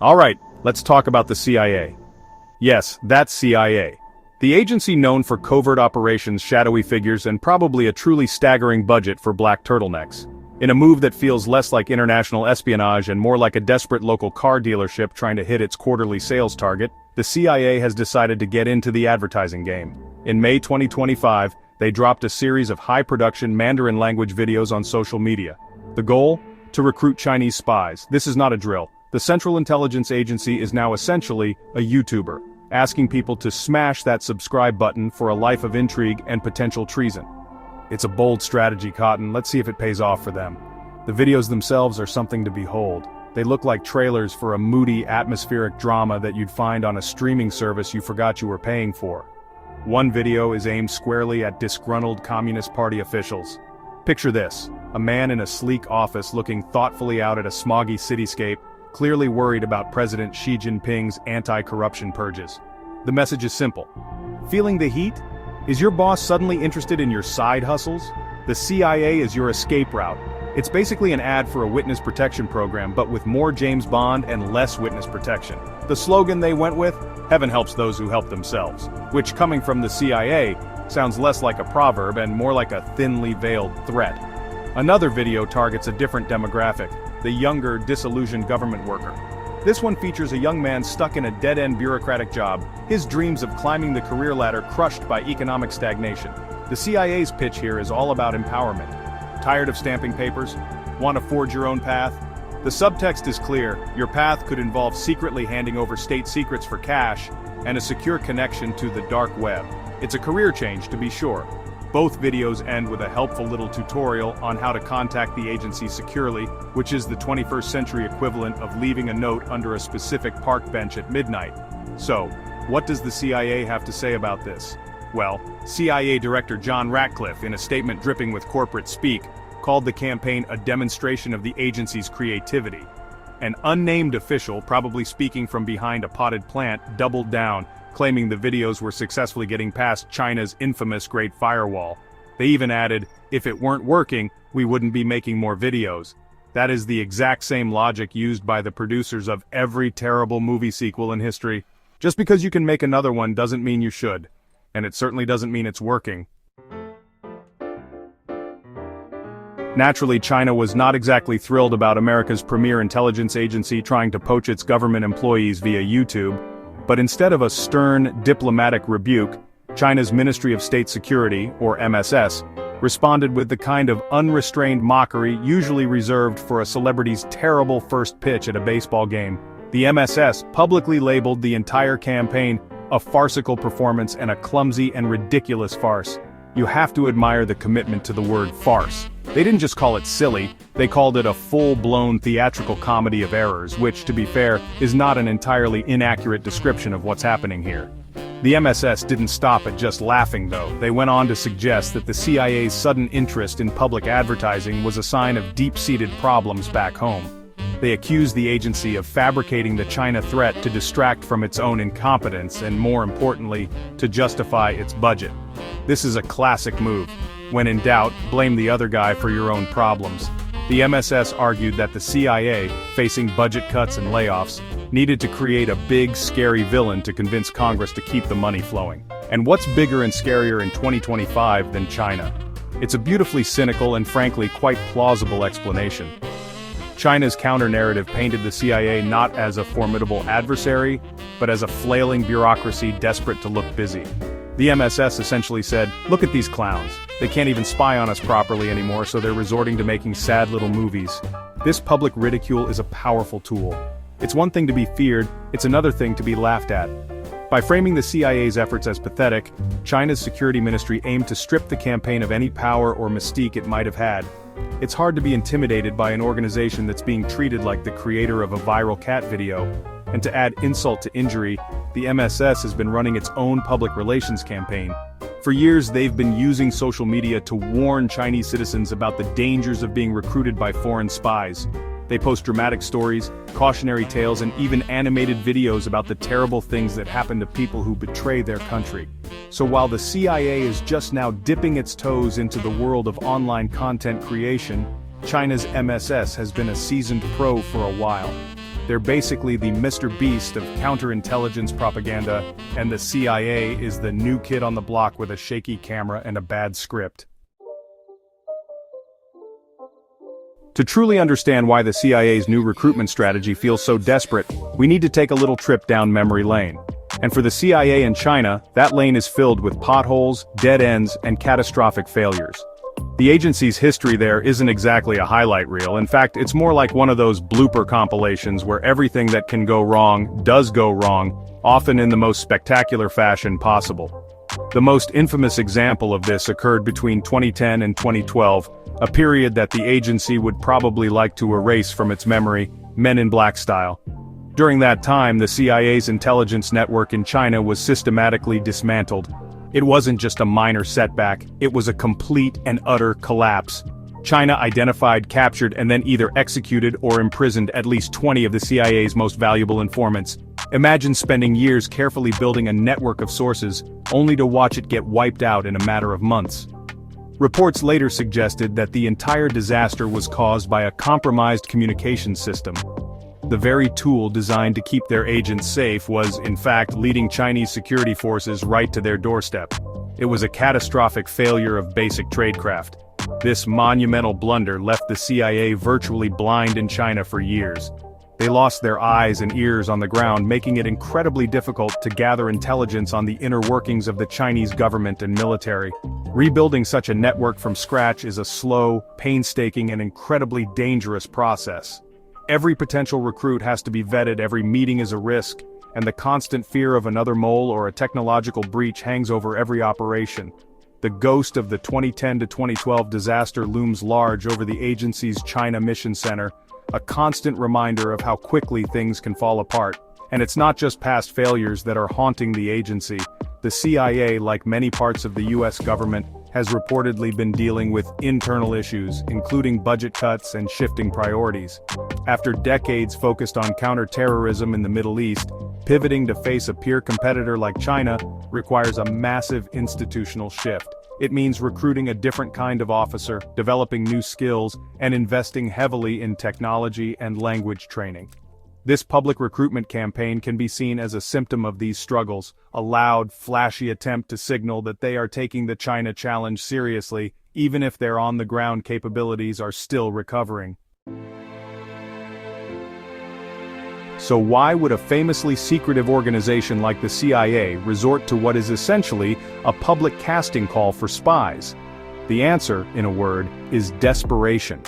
Alright, let's talk about the CIA. Yes, that's CIA. The agency known for covert operations, shadowy figures, and probably a truly staggering budget for black turtlenecks. In a move that feels less like international espionage and more like a desperate local car dealership trying to hit its quarterly sales target, the CIA has decided to get into the advertising game. In May 2025, they dropped a series of high-production Mandarin language videos on social media. The goal? To recruit Chinese spies. This is not a drill. The Central Intelligence Agency is now essentially a YouTuber, asking people to smash that subscribe button for a life of intrigue and potential treason. It's a bold strategy, Cotton. Let's see if it pays off for them. The videos themselves are something to behold. They look like trailers for a moody, atmospheric drama that you'd find on a streaming service you forgot you were paying for. One video is aimed squarely at disgruntled Communist Party officials. Picture this: a man in a sleek office looking thoughtfully out at a smoggy cityscape, clearly worried about President Xi Jinping's anti-corruption purges. The message is simple. Feeling the heat? Is your boss suddenly interested in your side hustles? The CIA is your escape route. It's basically an ad for a witness protection program, but with more James Bond and less witness protection. The slogan they went with? Heaven helps those who help themselves. Which, coming from the CIA, sounds less like a proverb and more like a thinly veiled threat. Another video targets a different demographic: the younger, disillusioned government worker. This one features a young man stuck in a dead-end bureaucratic job, his dreams of climbing the career ladder crushed by economic stagnation. The CIA's pitch here is all about empowerment. Tired of stamping papers? Want to forge your own path? The subtext is clear: your path could involve secretly handing over state secrets for cash and a secure connection to the dark web. It's a career change, to be sure. Both videos end with a helpful little tutorial on how to contact the agency securely, which is the 21st century equivalent of leaving a note under a specific park bench at midnight. So, what does the CIA have to say about this? Well, CIA Director John Ratcliffe, in a statement dripping with corporate speak, called the campaign a demonstration of the agency's creativity. An unnamed official, probably speaking from behind a potted plant, doubled down, claiming the videos were successfully getting past China's infamous Great Firewall. They even added, if it weren't working, we wouldn't be making more videos. That is the exact same logic used by the producers of every terrible movie sequel in history. Just because you can make another one doesn't mean you should. And it certainly doesn't mean it's working. Naturally, China was not exactly thrilled about America's premier intelligence agency trying to poach its government employees via YouTube. But instead of a stern, diplomatic rebuke, China's Ministry of State Security, or MSS, responded with the kind of unrestrained mockery usually reserved for a celebrity's terrible first pitch at a baseball game. The MSS publicly labeled the entire campaign a farcical performance and a clumsy and ridiculous farce. You have to admire the commitment to the word farce. They didn't just call it silly, they called it a full-blown theatrical comedy of errors, which, to be fair, is not an entirely inaccurate description of what's happening here. The MSS didn't stop at just laughing, though. They went on to suggest that the CIA's sudden interest in public advertising was a sign of deep-seated problems back home. They accused the agency of fabricating the China threat to distract from its own incompetence and, more importantly, to justify its budget. This is a classic move. When in doubt, blame the other guy for your own problems. The MSS argued that the CIA, facing budget cuts and layoffs, needed to create a big, scary villain to convince Congress to keep the money flowing. And what's bigger and scarier in 2025 than China? It's a beautifully cynical and frankly quite plausible explanation. China's counter-narrative painted the CIA not as a formidable adversary, but as a flailing bureaucracy desperate to look busy. The MSS essentially said, look at these clowns. They can't even spy on us properly anymore, so they're resorting to making sad little movies. This public ridicule is a powerful tool. It's one thing to be feared, it's another thing to be laughed at. By framing the CIA's efforts as pathetic, China's security ministry aimed to strip the campaign of any power or mystique it might have had. It's hard to be intimidated by an organization that's being treated like the creator of a viral cat video. And to add insult to injury, the MSS has been running its own public relations campaign. For years, they've been using social media to warn Chinese citizens about the dangers of being recruited by foreign spies. They post dramatic stories, cautionary tales, and even animated videos about the terrible things that happen to people who betray their country. So while the CIA is just now dipping its toes into the world of online content creation, China's MSS has been a seasoned pro for a while. They're basically the Mr. Beast of counterintelligence propaganda, and the CIA is the new kid on the block with a shaky camera and a bad script. To truly understand why the CIA's new recruitment strategy feels so desperate, we need to take a little trip down memory lane. And for the CIA in China, that lane is filled with potholes, dead ends, and catastrophic failures. The agency's history there isn't exactly a highlight reel. In fact, it's more like one of those blooper compilations where everything that can go wrong does go wrong, often in the most spectacular fashion possible. The most infamous example of this occurred between 2010 and 2012, a period that the agency would probably like to erase from its memory, Men in Black style. During that time, the CIA's intelligence network in China was systematically dismantled. It wasn't just a minor setback, it was a complete and utter collapse. China identified, captured, and then either executed or imprisoned at least 20 of the CIA's most valuable informants. Imagine spending years carefully building a network of sources, only to watch it get wiped out in a matter of months. Reports later suggested that the entire disaster was caused by a compromised communications system. The very tool designed to keep their agents safe was, in fact, leading Chinese security forces right to their doorstep. It was a catastrophic failure of basic tradecraft. This monumental blunder left the CIA virtually blind in China for years. They lost their eyes and ears on the ground, making it incredibly difficult to gather intelligence on the inner workings of the Chinese government and military. Rebuilding such a network from scratch is a slow, painstaking, and incredibly dangerous process. Every potential recruit has to be vetted, every meeting is a risk, and the constant fear of another mole or a technological breach hangs over every operation. The ghost of the 2010 to 2012 disaster looms large over the agency's China Mission Center, a constant reminder of how quickly things can fall apart. And it's not just past failures that are haunting the agency. The CIA, like many parts of the US government, has reportedly been dealing with internal issues, including budget cuts and shifting priorities. After decades focused on counterterrorism in the Middle East, pivoting to face a peer competitor like China requires a massive institutional shift. It means recruiting a different kind of officer, developing new skills, and investing heavily in technology and language training. This public recruitment campaign can be seen as a symptom of these struggles, a loud, flashy attempt to signal that they are taking the China challenge seriously, even if their on-the-ground capabilities are still recovering. So why would a famously secretive organization like the CIA resort to what is essentially a public casting call for spies? The answer, in a word, is desperation.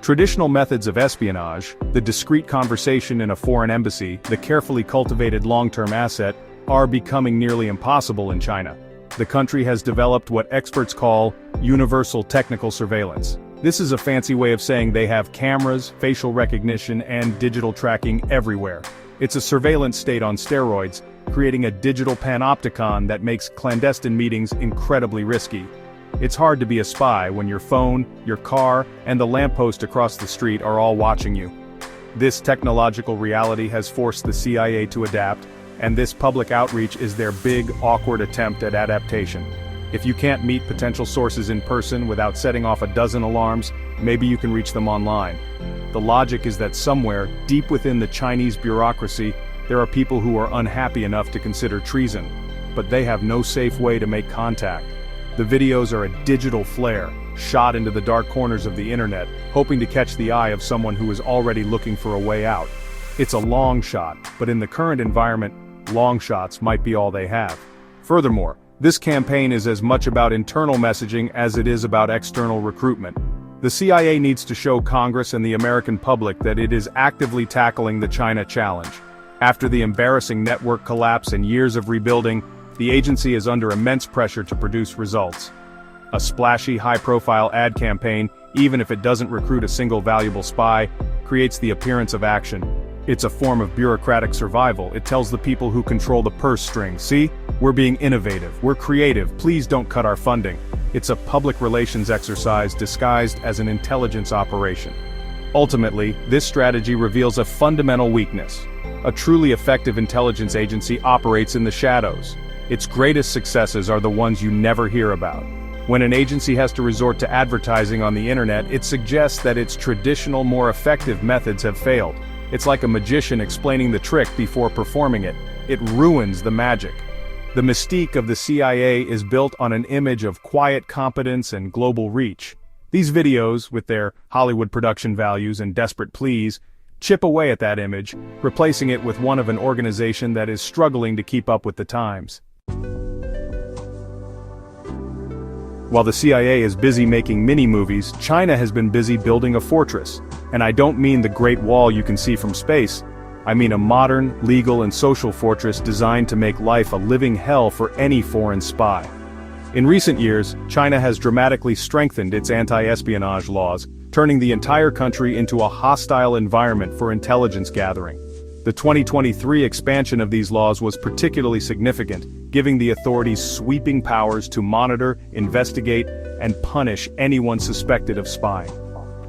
Traditional methods of espionage, the discreet conversation in a foreign embassy, the carefully cultivated long-term asset, are becoming nearly impossible in China. The country has developed what experts call universal technical surveillance. This is a fancy way of saying they have cameras, facial recognition, and digital tracking everywhere. It's a surveillance state on steroids, creating a digital panopticon that makes clandestine meetings incredibly risky. It's hard to be a spy when your phone, your car, and the lamppost across the street are all watching you. This technological reality has forced the CIA to adapt, and this public outreach is their big, awkward attempt at adaptation. If you can't meet potential sources in person without setting off a dozen alarms, maybe you can reach them online. The logic is that somewhere, deep within the Chinese bureaucracy, there are people who are unhappy enough to consider treason, but they have no safe way to make contact. The videos are a digital flare, shot into the dark corners of the internet, hoping to catch the eye of someone who is already looking for a way out. It's a long shot, but in the current environment, long shots might be all they have. Furthermore, this campaign is as much about internal messaging as it is about external recruitment. The CIA needs to show Congress and the American public that it is actively tackling the China challenge. After the embarrassing network collapse and years of rebuilding, the agency is under immense pressure to produce results. A splashy, high-profile ad campaign, even if it doesn't recruit a single valuable spy, creates the appearance of action. It's a form of bureaucratic survival. It tells the people who control the purse strings, see? We're being innovative, we're creative, please don't cut our funding. It's a public relations exercise disguised as an intelligence operation. Ultimately, this strategy reveals a fundamental weakness. A truly effective intelligence agency operates in the shadows. Its greatest successes are the ones you never hear about. When an agency has to resort to advertising on the internet, it suggests that its traditional, more effective methods have failed. It's like a magician explaining the trick before performing it. It ruins the magic. The mystique of the CIA is built on an image of quiet competence and global reach. These videos, with their Hollywood production values and desperate pleas, chip away at that image, replacing it with one of an organization that is struggling to keep up with the times. While the CIA is busy making mini-movies, China has been busy building a fortress. And I don't mean the Great Wall you can see from space. I mean a modern, legal and social fortress designed to make life a living hell for any foreign spy. In recent years, China has dramatically strengthened its anti-espionage laws, turning the entire country into a hostile environment for intelligence gathering. The 2023 expansion of these laws was particularly significant, giving the authorities sweeping powers to monitor, investigate, and punish anyone suspected of spying.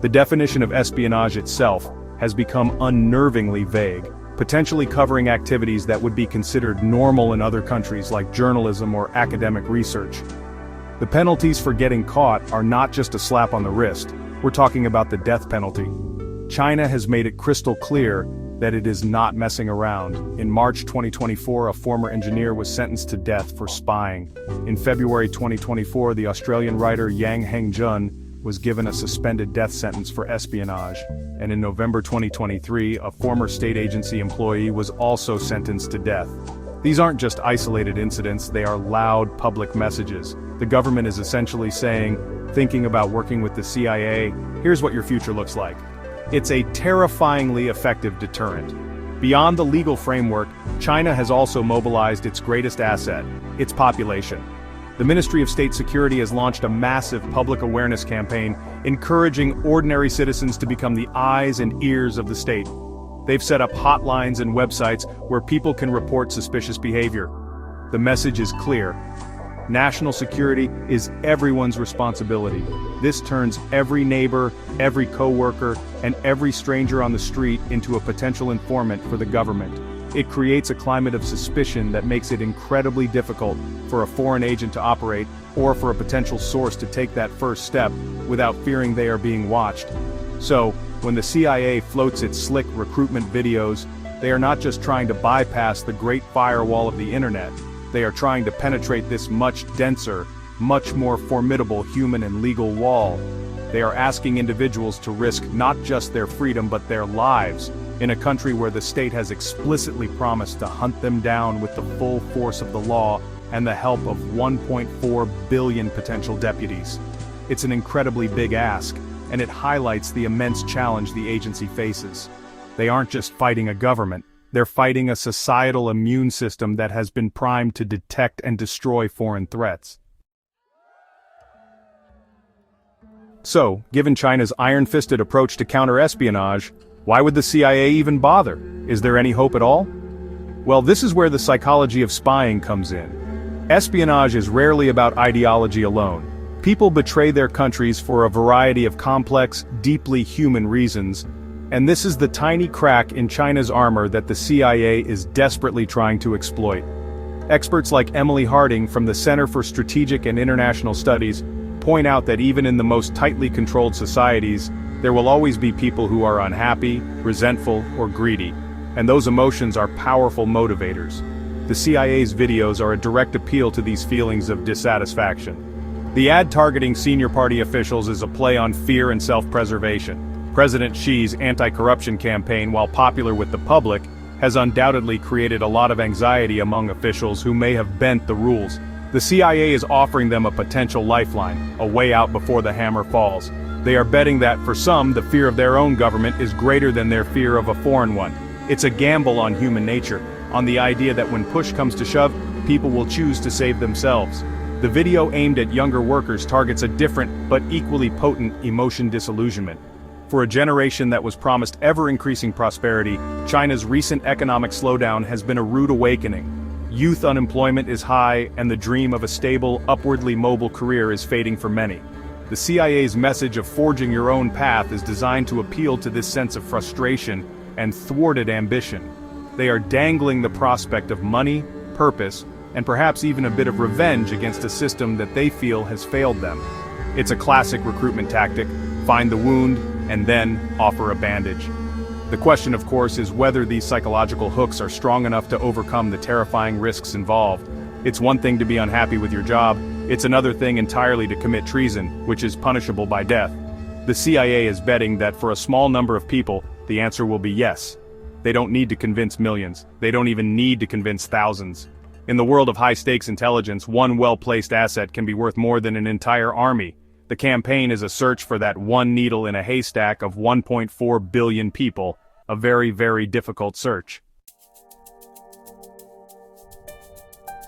The definition of espionage itself has become unnervingly vague, potentially covering activities that would be considered normal in other countries like journalism or academic research. The penalties for getting caught are not just a slap on the wrist. We're talking about the death penalty. China has made it crystal clear that it is not messing around. In March 2024, a former engineer was sentenced to death for spying. In February 2024, the Australian writer Yang Hengjun was given a suspended death sentence for espionage. And in November 2023, a former state agency employee was also sentenced to death. These aren't just isolated incidents, they are loud public messages. The government is essentially saying, thinking about working with the CIA, here's what your future looks like. It's a terrifyingly effective deterrent. Beyond the legal framework, China has also mobilized its greatest asset, its population. The Ministry of State Security has launched a massive public awareness campaign, encouraging ordinary citizens to become the eyes and ears of the state. They've set up hotlines and websites where people can report suspicious behavior. The message is clear. National security is everyone's responsibility. This turns every neighbor, every co-worker, and every stranger on the street into a potential informant for the government. It creates a climate of suspicion that makes it incredibly difficult for a foreign agent to operate, or for a potential source to take that first step without fearing they are being watched. So, when the CIA floats its slick recruitment videos, they are not just trying to bypass the great firewall of the internet, they are trying to penetrate this much denser, much more formidable human and legal wall. They are asking individuals to risk not just their freedom but their lives, in a country where the state has explicitly promised to hunt them down with the full force of the law and the help of 1.4 billion potential deputies. It's an incredibly big ask, and it highlights the immense challenge the agency faces. They aren't just fighting a government, they're fighting a societal immune system that has been primed to detect and destroy foreign threats. So, given China's iron-fisted approach to counter-espionage, why would the CIA even bother? Is there any hope at all? Well, this is where the psychology of spying comes in. Espionage is rarely about ideology alone. People betray their countries for a variety of complex, deeply human reasons, and this is the tiny crack in China's armor that the CIA is desperately trying to exploit. Experts like Emily Harding from the Center for Strategic and International Studies point out that even in the most tightly controlled societies, there will always be people who are unhappy, resentful, or greedy, and those emotions are powerful motivators. The CIA's videos are a direct appeal to these feelings of dissatisfaction. The ad targeting senior party officials is a play on fear and self-preservation. President Xi's anti-corruption campaign, while popular with the public, has undoubtedly created a lot of anxiety among officials who may have bent the rules. The CIA is offering them a potential lifeline, a way out before the hammer falls. They are betting that, for some, the fear of their own government is greater than their fear of a foreign one. It's a gamble on human nature, on the idea that when push comes to shove, people will choose to save themselves. The video aimed at younger workers targets a different, but equally potent, emotion disillusionment. For a generation that was promised ever-increasing prosperity, China's recent economic slowdown has been a rude awakening. Youth unemployment is high, and the dream of a stable, upwardly mobile career is fading for many. The CIA's message of forging your own path is designed to appeal to this sense of frustration and thwarted ambition. They are dangling the prospect of money, purpose, and perhaps even a bit of revenge against a system that they feel has failed them. It's a classic recruitment tactic: find the wound, and then offer a bandage. The question, of course, is whether these psychological hooks are strong enough to overcome the terrifying risks involved. It's one thing to be unhappy with your job, it's another thing entirely to commit treason, which is punishable by death. The CIA is betting that for a small number of people, the answer will be yes. They don't need to convince millions, they don't even need to convince thousands. In the world of high-stakes intelligence, one well-placed asset can be worth more than an entire army. The campaign is a search for that one needle in a haystack of 1.4 billion people, a very, very difficult search.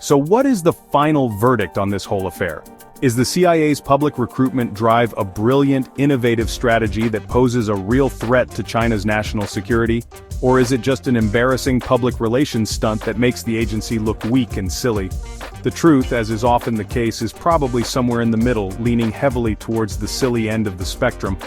So what is the final verdict on this whole affair? Is the CIA's public recruitment drive a brilliant, innovative strategy that poses a real threat to China's national security? Or is it just an embarrassing public relations stunt that makes the agency look weak and silly? The truth, as is often the case, is probably somewhere in the middle, leaning heavily towards the silly end of the spectrum.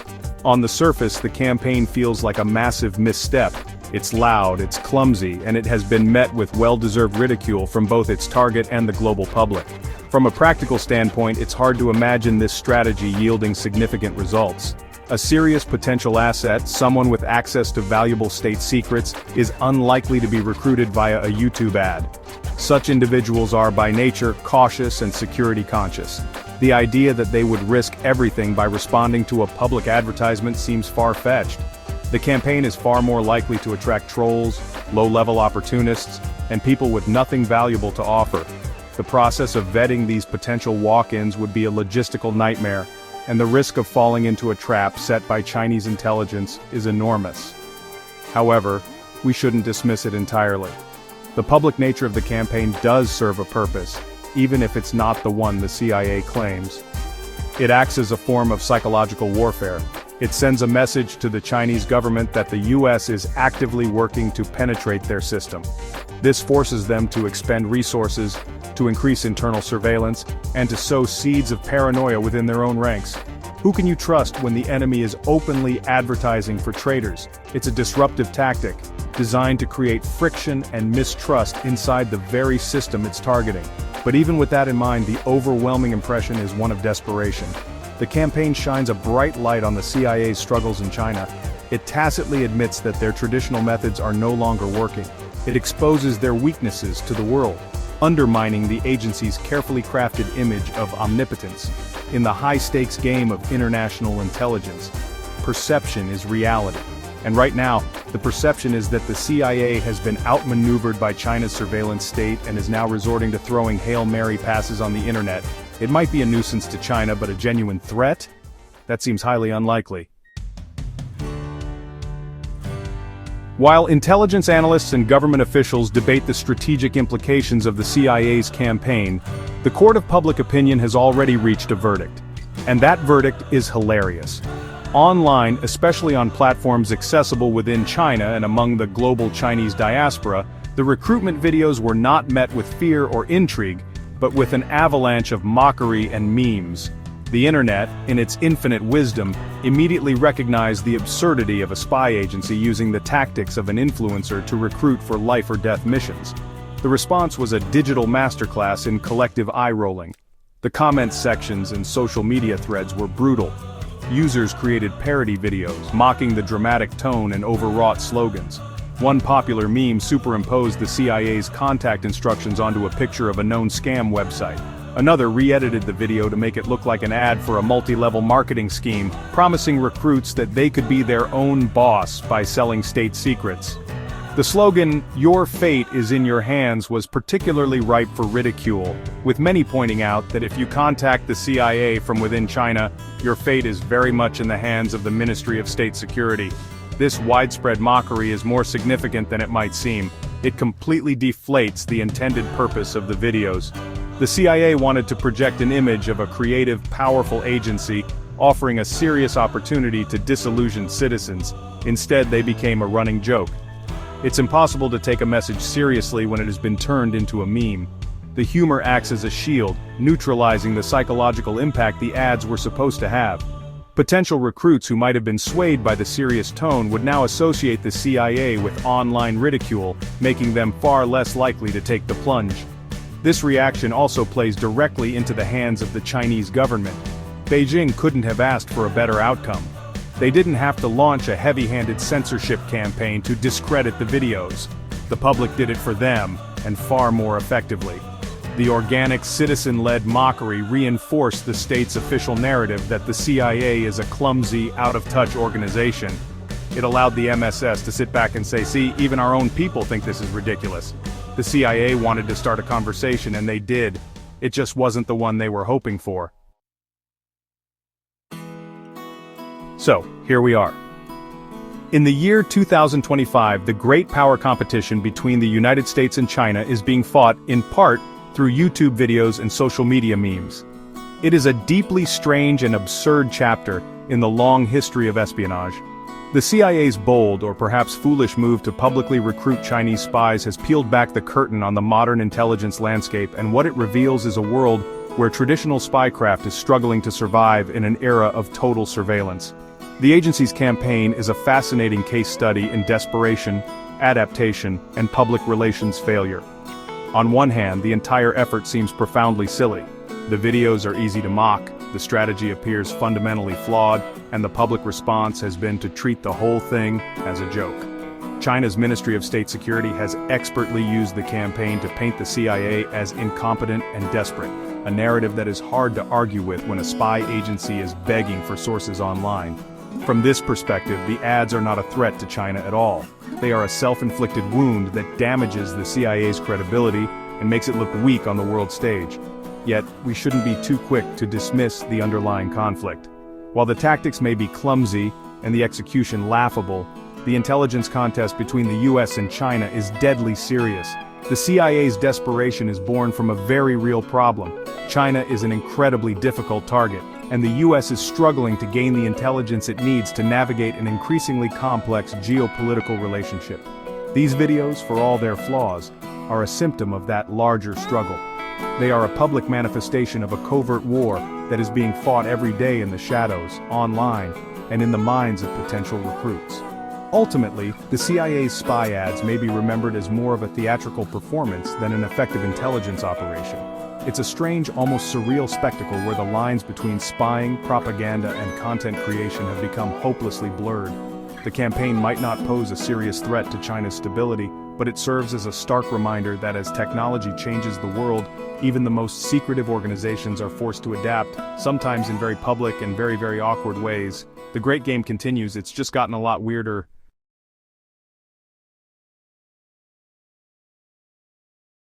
On the surface, the campaign feels like a massive misstep. It's loud, it's clumsy, and it has been met with well-deserved ridicule from both its target and the global public. From a practical standpoint, it's hard to imagine this strategy yielding significant results. A serious potential asset, someone with access to valuable state secrets, is unlikely to be recruited via a YouTube ad. Such individuals are by nature cautious and security conscious. The idea that they would risk everything by responding to a public advertisement seems far-fetched. The campaign is far more likely to attract trolls, low-level opportunists, and people with nothing valuable to offer. The process of vetting these potential walk-ins would be a logistical nightmare, and the risk of falling into a trap set by Chinese intelligence is enormous. However, we shouldn't dismiss it entirely. The public nature of the campaign does serve a purpose, even if it's not the one the CIA claims. It acts as a form of psychological warfare. It sends a message to the Chinese government that the US is actively working to penetrate their system. This forces them to expend resources, to increase internal surveillance, and to sow seeds of paranoia within their own ranks. Who can you trust when the enemy is openly advertising for traitors? It's a disruptive tactic, designed to create friction and mistrust inside the very system it's targeting. But even with that in mind, the overwhelming impression is one of desperation. The campaign shines a bright light on the CIA's struggles in China. It tacitly admits that their traditional methods are no longer working. It exposes their weaknesses to the world, undermining the agency's carefully crafted image of omnipotence. In the high-stakes game of international intelligence, perception is reality. And right now, the perception is that the CIA has been outmaneuvered by China's surveillance state and is now resorting to throwing Hail Mary passes on the internet. It might be a nuisance to China, but a genuine threat? That seems highly unlikely. While intelligence analysts and government officials debate the strategic implications of the CIA's campaign, the court of public opinion has already reached a verdict. And that verdict is hilarious. Online, especially on platforms accessible within China and among the global Chinese diaspora, the recruitment videos were not met with fear or intrigue, but with an avalanche of mockery and memes. The internet, in its infinite wisdom, immediately recognized the absurdity of a spy agency using the tactics of an influencer to recruit for life-or-death missions. The response was a digital masterclass in collective eye-rolling. The comments sections and social media threads were brutal. Users created parody videos, mocking the dramatic tone and overwrought slogans. One popular meme superimposed the CIA's contact instructions onto a picture of a known scam website. Another re-edited the video to make it look like an ad for a multi-level marketing scheme, promising recruits that they could be their own boss by selling state secrets. The slogan, "Your fate is in your hands," was particularly ripe for ridicule, with many pointing out that if you contact the CIA from within China, your fate is very much in the hands of the Ministry of State Security. This widespread mockery is more significant than it might seem. It completely deflates the intended purpose of the videos. The CIA wanted to project an image of a creative, powerful agency, offering a serious opportunity to disillusioned citizens. Instead, they became a running joke. It's impossible to take a message seriously when it has been turned into a meme. The humor acts as a shield, neutralizing the psychological impact the ads were supposed to have. Potential recruits who might have been swayed by the serious tone would now associate the CIA with online ridicule, making them far less likely to take the plunge. This reaction also plays directly into the hands of the Chinese government. Beijing couldn't have asked for a better outcome. They didn't have to launch a heavy-handed censorship campaign to discredit the videos. The public did it for them, and far more effectively. The organic citizen-led mockery reinforced the state's official narrative that the CIA is a clumsy, out-of-touch organization. It allowed the MSS to sit back and say, see, even our own people think this is ridiculous. The CIA wanted to start a conversation and they did. It just wasn't the one they were hoping for. So, here we are. In the year 2025, the great power competition between the United States and China is being fought, in part, through YouTube videos and social media memes. It is a deeply strange and absurd chapter in the long history of espionage. The CIA's bold, or perhaps foolish move to publicly recruit Chinese spies has peeled back the curtain on the modern intelligence landscape, and what it reveals is a world where traditional spycraft is struggling to survive in an era of total surveillance. The agency's campaign is a fascinating case study in desperation, adaptation, and public relations failure. On one hand, the entire effort seems profoundly silly. The videos are easy to mock, the strategy appears fundamentally flawed, and the public response has been to treat the whole thing as a joke. China's Ministry of State Security has expertly used the campaign to paint the CIA as incompetent and desperate, a narrative that is hard to argue with when a spy agency is begging for sources online. From this perspective, the ads are not a threat to China at all. They are a self-inflicted wound that damages the CIA's credibility and makes it look weak on the world stage. Yet, we shouldn't be too quick to dismiss the underlying conflict. While the tactics may be clumsy and the execution laughable, the intelligence contest between the US and China is deadly serious. The CIA's desperation is born from a very real problem. China is an incredibly difficult target, and the US is struggling to gain the intelligence it needs to navigate an increasingly complex geopolitical relationship. These videos, for all their flaws, are a symptom of that larger struggle. They are a public manifestation of a covert war that is being fought every day in the shadows, online, and in the minds of potential recruits. Ultimately, the CIA's spy ads may be remembered as more of a theatrical performance than an effective intelligence operation. It's a strange, almost surreal spectacle where the lines between spying, propaganda, and content creation have become hopelessly blurred. The campaign might not pose a serious threat to China's stability, but it serves as a stark reminder that as technology changes the world, even the most secretive organizations are forced to adapt, sometimes in very public and very awkward ways. The great game continues, it's just gotten a lot weirder.